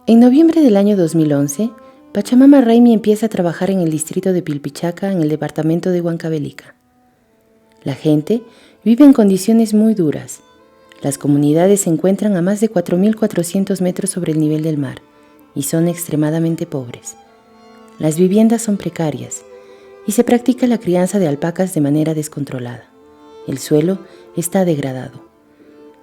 En noviembre del año 2011, Pachamama Raimi empieza a trabajar en el distrito de Pilpichaca, en el departamento de Huancavelica. La gente vive en condiciones muy duras. Las comunidades se encuentran a más de 4.400 metros sobre el nivel del mar y son extremadamente pobres. Las viviendas son precarias y se practica la crianza de alpacas de manera descontrolada. El suelo está degradado.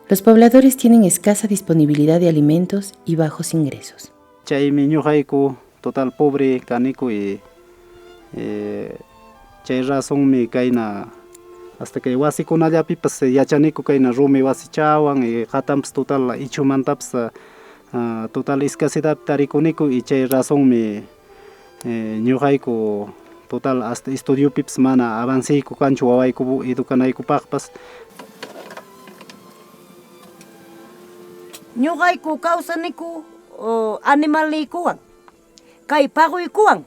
Los pobladores tienen escasa disponibilidad de alimentos y bajos ingresos. Chaymi ñuqayku total pobre kaniku y chay razonmi kayna hasta que wasikunallapipas yachaniku kayna rumi wasichawan y hatampas total ichumantapas total escasidad tarikuniku y chay razonmi ñuqayku total hasta estudiopipas mana avanceyku kanchu wawayku educanaykupaqpas. Ñuqayku kawsaniku animalniykuwan kay paquykuywan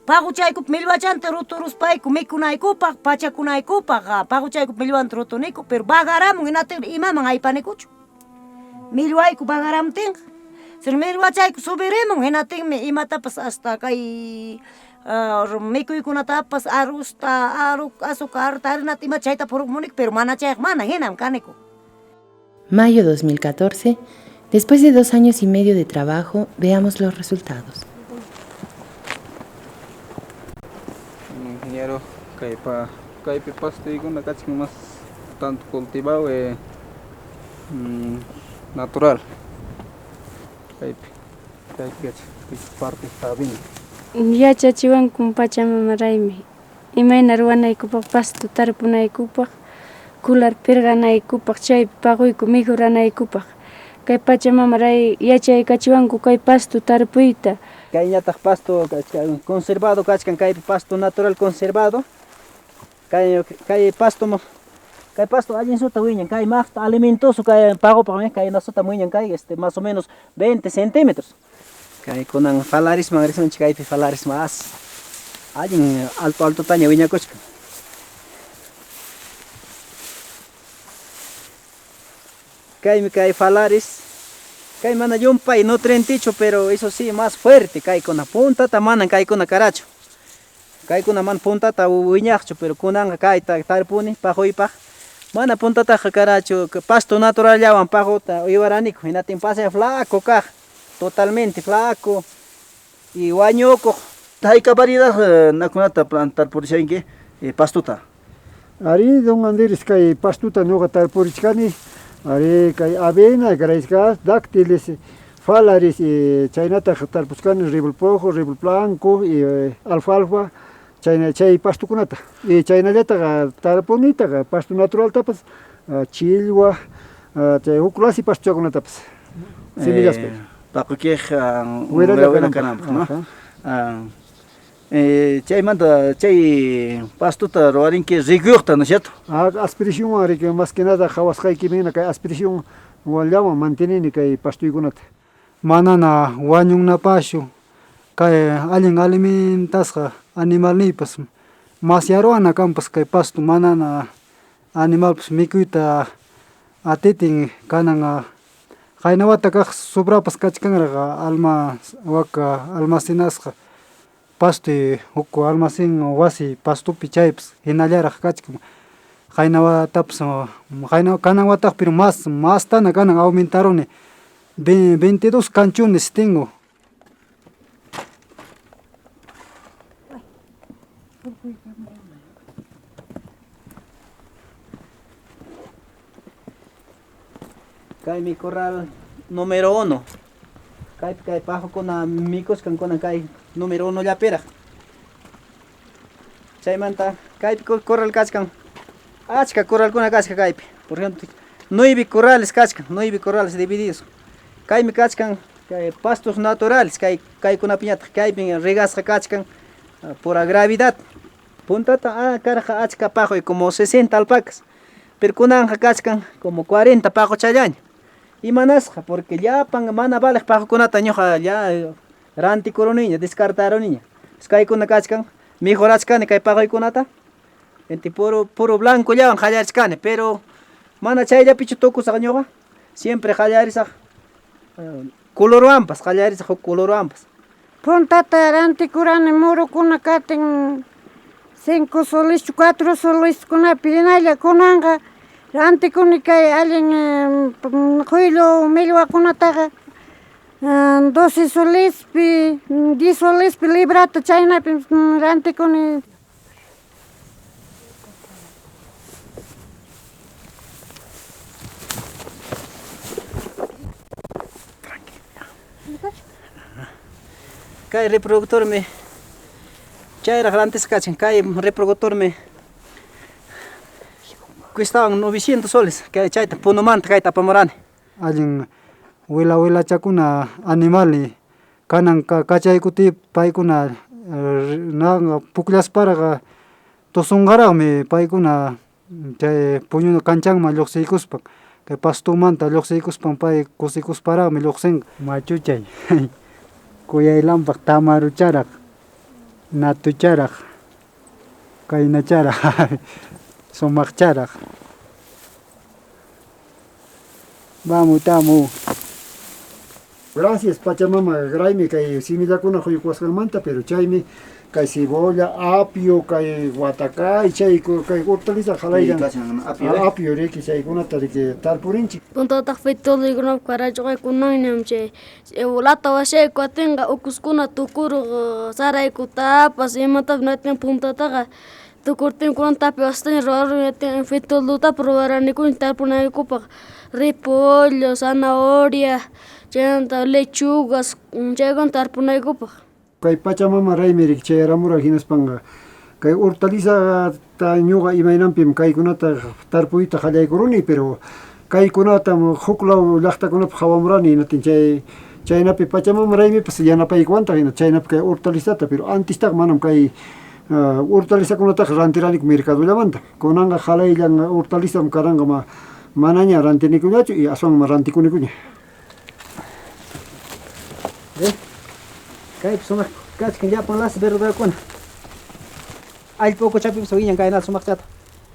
paquchaykupi millwachanta ruturuspayku mikunaykupaq pachakunaykupaq paquchaykupi millwanta rutuniku pero bagaramun hinatin imaman aypanikuchu millwayku bagaramtinqa sino millwachayku subirimun hinatinmi imatapas hasta kay mikuykunatapas arusta azúcar harinata ima chayta purukmuniku pero mana chayqa mana hinam kaniku. Mayo 2014, después de 2 años y medio de trabajo, veamos los resultados. Ingeniero, caipe pasto y una cacha más tanto cultivado natural. Caipe parte está bien. Ya chachiwan con Pachamama Raimi. Imayna ruwanaykupak pasto tarpunaykupak. Kular pirqanaykupaq chay paquyku mijuranaykupaq kay Pachamama Raimi yachaykachwanku kay pasto tarpuyta Kayñataq pasto conservado kachkan kay pasto natural conservado kay pasto allin suta wiñan kay maqta alimentoso kay paqopaqmi kay nasuta wiñan kay más o menos 20 centímetros kay kunan falaris magrisunchi kaypi falaris más allin alto taña wiñakuchkan. Kay falaris, kay mana yumpay nutrienticho, pero eso sí más fuerte, kay con la punta tamanan kay con la caracho. Kay con la man punta ta uñacho, pero kunanga kay tarpuni pajoipa. Mana punta ta caracho, pasto natural llaman pajota ibaranico, hinatin pase flaco kaj, totalmente flaco y guañoco. Hay variedad nakunata plantar por que pastuta. Ari don Andrés kay pastuta no gatar por chani. Ari kay avena graiskas dáctiles falaris chaynata tarpuscan ribul rojo, ribul blanco y alfalfa chayna chay pastukunata y chaynallata tarpunita pasto natural tapas chilwa chay ukulasi pastukunata tapas semillas paquej huela canam, ¿no? Chay manda chay pastuta roarin que rigurta, ¿no es cierto? Aspiración ari que más que nada jawaskai que viene que aspiración llama mantiene que pastuigunata. Manana wañung na pasho kay alin alimentasqa animal nipas mas yaruana kampas kay pasto manana animal pues mikuyta atitin kananga qaynawata kaq sobrapas kachkanraqa waka almacenasqa pasto huku almacén wasi pastupi chaypas hinallaraq kachkan qaynawatapas kanawataq pero más tana kanan aumentaron 22 canchones tengo. Kay mi corral número 1. Kay pajo con micos con kay número 1 ya pera. Chaymanta kay corral kachkan. Achka corral con kachka kay. Por ejemplo, 9 corrales kachkan, 9 corrales divididos. Kay mi kachkan pastos naturales kay kuna piñata kay regas kachkan por la gravedad. Puntata caraja achka pajo y como 60 alpacas. Pero kunan kachkan como 40 pajo chayaña. Y manasja porque ya pan mana vale pajo kunata ñoja ya ranti coroniña descartaron niña. Sky kuna kachkan mejorachkan kay pajo kunata. Enti puro blanco ya van hallarchkan pero mana chaya pichu toku sa ñoja siempre hallarisa colorwanpas qallaris huk colorwanpas. Puntata rantikurani murukuna katin 5 soles 4 soles kunapi hinalla kunanqa rantikuni kay allin quyllur millwakunataqa 12 solespi 10 solespi librata chaynapi rantikuni. Kay reproductor me chayraq rantis kachan kay reproductor me cuestaban 900 soles kay chayta punumanta kayta apamurani. Allin wilachakuna animali kanan kachaykuti paykuna nanga pukllasparaqa tusunqaraqmi paykuna chay puñu kanchanman lluqsiykuspa kay pastumanta lluqsiykuspan pay kusikusparaqmi lluqsinqa. Machuchay kuyaylanpaq tamarucharaq natucharaq kaynacharaq sumaqcharaq. Vamos, tamo. Gracias Pachamama, graymi kay simillakuna quyukuwasqanmanta, pero chaymi kay cebolla, apio, kay watacay, chay kay hortaliza qalaygan apio riki chaykunata riki tarpurinchik. Puntataq fitullikunap karachuqaykunanñam chay lata washayku atinqa ukuskuna tukuruq saraykutapas imatapas natin puntataqa tukurtinkunatapi wastaña ruwaruni fitulutapas ruwaranikuni tarpunaykupaq repollo, zanahoria, chaynata lechugas, chaykunata tarpunaykupaq. Kay Pachamama raymi riki chayaramuran hinaspanqa kay hortalizata ñuqa imaynanpim kaykunata tarpuyta qallaykuruni, pero kaykunata huk law llaqtakunapi hawamurani hinatin chaynapi Pachamama raymipas yanapaykuwanta hina chaynapi kay hortalizata, pero antistaqa manam kay hortalizakunataqa rantiraniku mercadollamanta. Kunanqa qalayllan hortalizam karanqa manaña rantinikuñachu y aswanman rantikunikuña. Kay sumaq kachkan llapan las verdurakuna allpa ukuchapipas wiñan kaynata sumaqchata.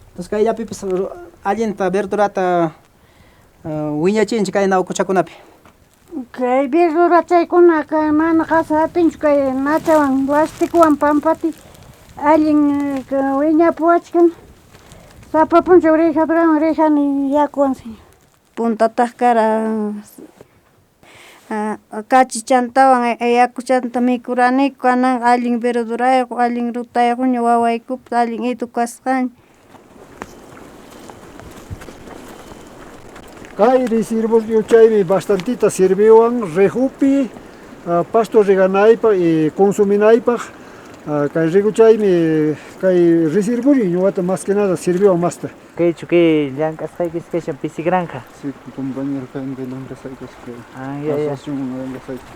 Entonces kay llapipas allinta verdurata wiñachinchik kayna ukuchakunapi. Kay verdura chaykuna kay mana qasa atinchu kay nachawan plastikuwan pampati allin wiñapuwachkan sapapuncha rejani yakuwan. Puntataq kara kachichantawan yakuchanta mikuraniku kanan allin verdurayuq allin rutayuqña wawaykupas allin educasqaña. Kay reservorio chaymi bastantita sirviwan rejupi pasto reganaypaq y consuminaypaq. Kay rikuchaymi kay reservorio ñuqata más que nada sirviwan masta. Kaychu kay llank'asqaykis kashan pisi granja. Sí, compañero kay llank'asqaykus kay asociación llank'asqayku.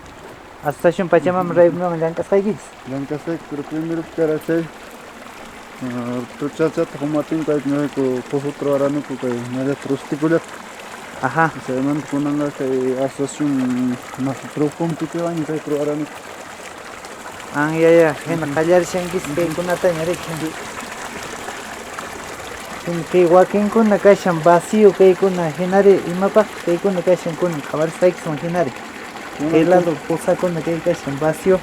Asociación Pachamama rayman llank'asqaykis. Llank'asqayku, pero primero kara chay truchachata humatin kay ñuqayku kusut ruwaraniku kay ñallata rustikullata. Ajá. Chaymanta kunanqa kay asociación mas trupuntikiwan kay ruwaraniku. Ya, hina qallarishankis kaykunataña richan. Kay wakinkuna kashan vacío kaykuna hinari imapaq kaykuna kashan kuna qhawarisqaykisman hinari. Kay lado pusakuna kay kashan vacío.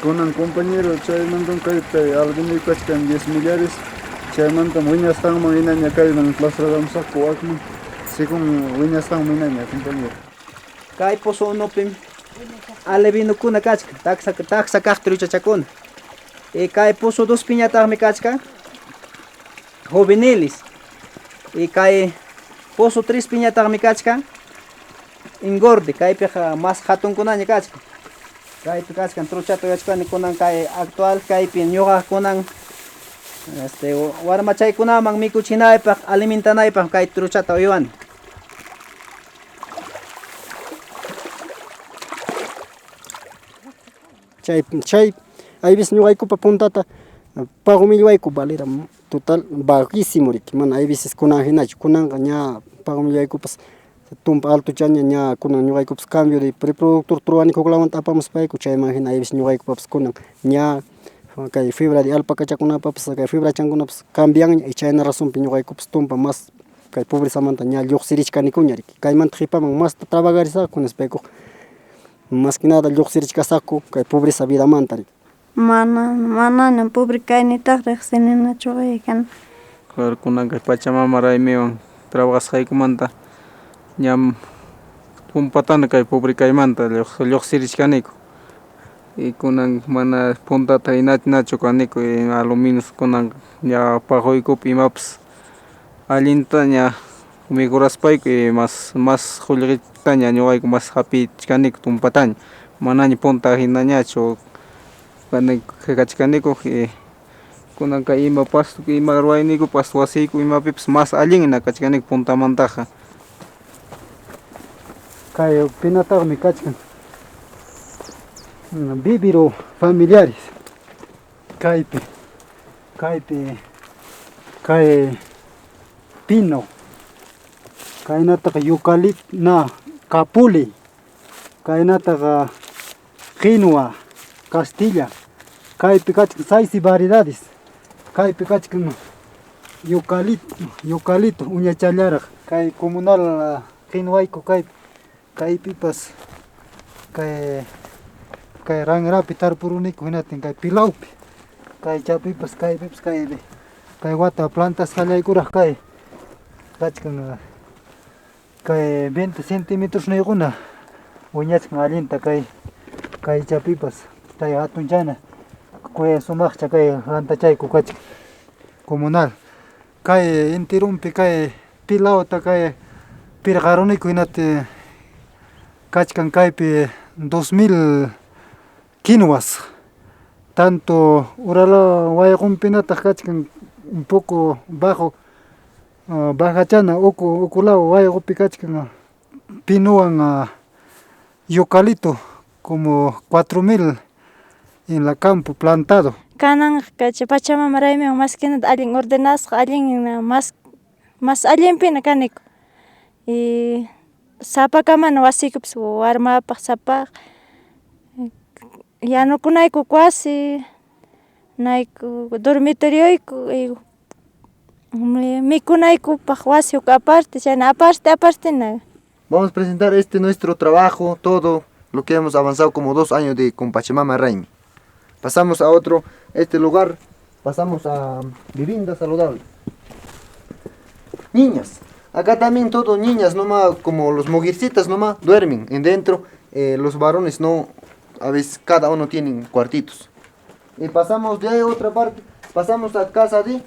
Kunan compañero chaymanta kay alguno kachkan 10 millares chaymanta wiñasqanman hinaña kayman plasradamsaqku wakman según wiñasqanman hinaña compañero. Kay pozo unupim alevinukuna kachkan taxa kaqta ruchachakuna. Kay pozo 2 piñataqmi kachkan juveniles y kay pozo 3 piñataqmi kachkan engorde kaypiqa mas hatunkunaña kachkan. Kaypi kachkan truchata uyachkani kunan kay actual kaypi ñuqa kunan warmachaykunaman mikuchinaypaq alimentanaypaq kay truchata uywani. Chay hay veces ñuqaykupa puntata pagumillwayku valera total bajísimo riki mana hay veces kunan hinachu kunanqa ña pagumillwaykupas tumpa alto chaña ña kunan ñuqaykupas cambio de reproductor truwaniku huklawanta apamuspayku chayman hina hay veces ñuqaykupapas kunan ña kay fibra de alpacachakunapapas kay fibra chankunapas cambianña y chayna razonpi ñuqaykupas tumpa mas kay pobrezamanta ña lluqsirishkanikuña riki kaymanta qipaman mas trabajarisqa kunaspayku más que nada lluqsirichka saco kay pobreza vida mantari. Mana pobre kainita reqsininachu kan. Claro, kunanka Pachamama raymiwan trabajasqaykumanta ñam pumpatana kay pobre kaymanta lluqsirishkaniku. Y kunan mana puntata hinachinachu kaniku a lo menos kunan ña paquykupi imapas allinta ña mejuraspayku y más qullqita ña ñuqayku mas hapichkaniku tumpataña manaña punta hinañachu kachkaniku kunanka ima pasto ima ruwayniku pasto wasiyku imapipas mas allinna kachkaniku puntamantaqa. Kay pinataqmi kachkan viviro familiares kaypi kay pino kaynataqa eucalipto na capuli kaynataqa quinua castilla kaypi kachkan 6 variedades kaypi kachkan eucalipto uñachallaraq kay comunal qinuwayku kaypipas kay ranrapi tarpuruniku hinatin kay pilawpi kay chapipas kaypipas kay wata plantas qallaykuraq kachkan kay 20 centímetros niykuna uñachkan allinta kay chapipas kay hatun chayna kuya sumaqcha kay rantachayku kachkan comunal kay intirumpi kay pilawta kay pirqaruniku hinati kachkan kaypi 2000 quinoas tanto urala wayqunpinata kachkan un poco bajachana ukulao wayqupi kachkan pinuwan eucalipto como 4000 en la campo plantado. Kanan kacha Pachamama raymiwan más que nada allin ordenasqa allin más allinpina kaniku. Y sapakamana wasikupas warmapaq sapaq yanukunayku wasi nayku dormitoriuyku mikunaykupaq wasi uk aparte chayna apartena. Vamos a presentar nuestro trabajo, todo lo que hemos avanzado como 2 años con Pachamama Raymi. Pasamos a este lugar, pasamos a vivienda saludable. Niñas, acá también todo niñas nomás, como los mujercitas nomás duermen en dentro, los varones no, a veces cada uno tiene cuartitos. Y pasamos de ahí a otra parte, pasamos a casa de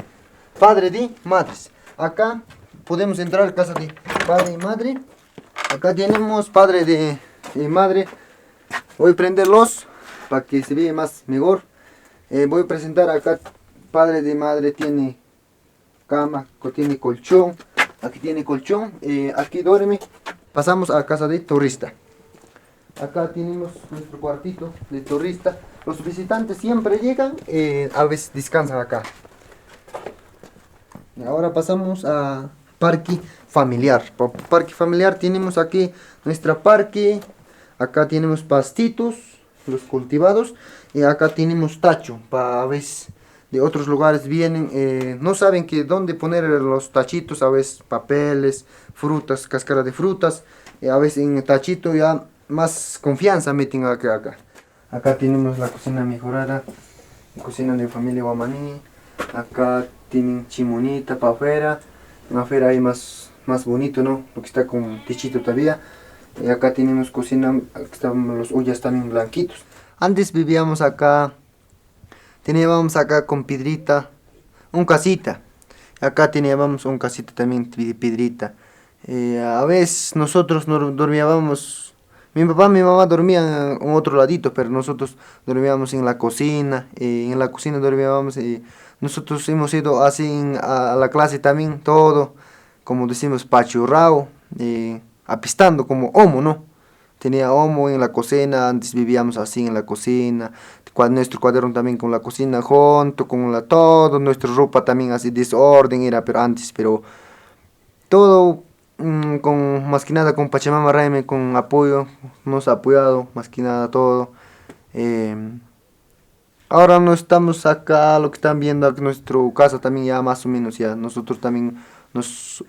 padre de madres. Acá podemos entrar a casa de padre y madre. Acá tenemos padre de madre. Voy a prenderlos para que se vea más mejor. Voy a presentar acá, padre de madre tiene cama, tiene colchón. Aquí tiene colchón, aquí duerme. Pasamos a casa de turista. Acá tenemos nuestro cuartito de turista. Los visitantes siempre llegan, a veces descansan acá. Y ahora pasamos a parque familiar. Parque familiar tenemos aquí nuestra parque. Acá tenemos pastitos, los cultivados. Y acá tenemos tacho, para a veces de otros lugares vienen, no saben que dónde poner los tachitos, a veces papeles, frutas, cáscara de frutas. A veces en el tachito ya más confianza meten acá. Acá tenemos la cocina mejorada, cocina de familia Guamaní. Acá tienen chimonita para afuera. En afuera hay más bonito, ¿no? Lo que está con techito todavía. Y acá tenemos cocina, están los ollas también blanquitos. Antes vivíamos acá, teníamos acá con piedrita, un casita. Acá teníamos un casita también de piedrita. A veces nosotros dormíamos, mi papá y mi mamá dormían en otro ladito, pero nosotros dormíamos en la cocina. En la cocina dormíamos y nosotros hemos ido así a la clase también, todo, como decimos, pachurrao, apistando como homo, ¿no? Tenía homo en la cocina, antes vivíamos así en la cocina, nuestro cuaderno también con la cocina junto, con todo, nuestra ropa también así desorden era, pero antes, pero todo con más que nada con Pachamama Raymi, con apoyo, nos ha apoyado más que nada todo. Ahora no estamos acá, lo que están viendo aquí, nuestra casa también ya más o menos ya, nosotros también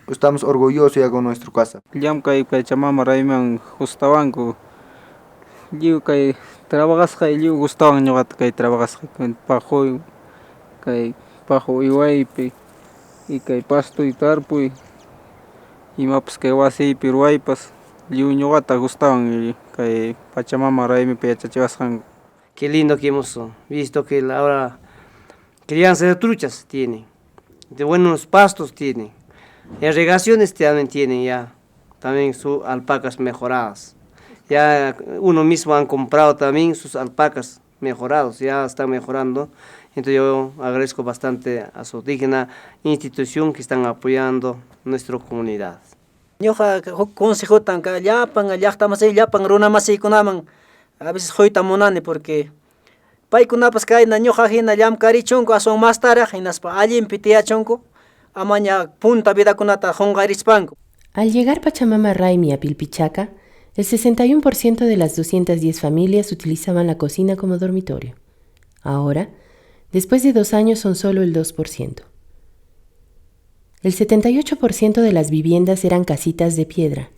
estamos orgullosos ya con nuestra casa. Llamkay Pachamama Raymi Justawanku Lliw kay trabajasqa lliw gustawan ñuqata kay trabajasqa pajuy kay paju iwaypi y kay pastuy tarpuy imapas kay wasiypi ruwaypas lliw ñuqata gustawan y kay Pachamama raymipi yachachiwasqanku. Qué lindo que hemos visto que ahora crianza de truchas tiene, de buenos pastos tiene, irrigaciones también tienen ya, también sus alpacas mejoradas. Ya uno mismo han comprado también sus alpacas mejorados, ya están mejorando. Entonces yo agradezco bastante a su digna institución que están apoyando nuestra comunidad. Ñuqa consejotan ka llapan llaqtamasay llapan runamasiykunaman a veces joyta munani porque paykunapas kayna ñuqa hina llamkarichunku aswan mastaraq hinaspa allinpi tiyachunku amaña punta vidakunata qunqarispanku. Al llegar Pachamama Raimi a Pilpichaca, el 61% de las 210 familias utilizaban la cocina como dormitorio. Ahora, después de 2 años, son solo el 2%. El 78% de las viviendas eran casitas de piedra.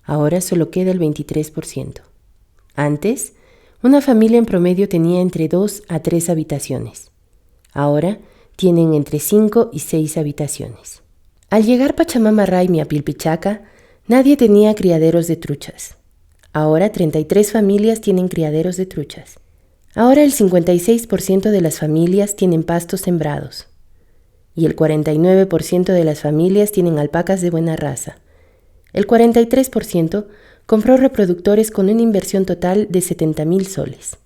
Ahora solo queda el 23%. Antes, una familia en promedio tenía entre 2 a 3 habitaciones. Ahora tienen entre 5 y 6 habitaciones. Al llegar Pachamama Raimi a Pilpichaca, nadie tenía criaderos de truchas. Ahora 33 familias tienen criaderos de truchas. Ahora el 56% de las familias tienen pastos sembrados. Y el 49% de las familias tienen alpacas de buena raza. El 43% compró reproductores con una inversión total de 70,000 soles.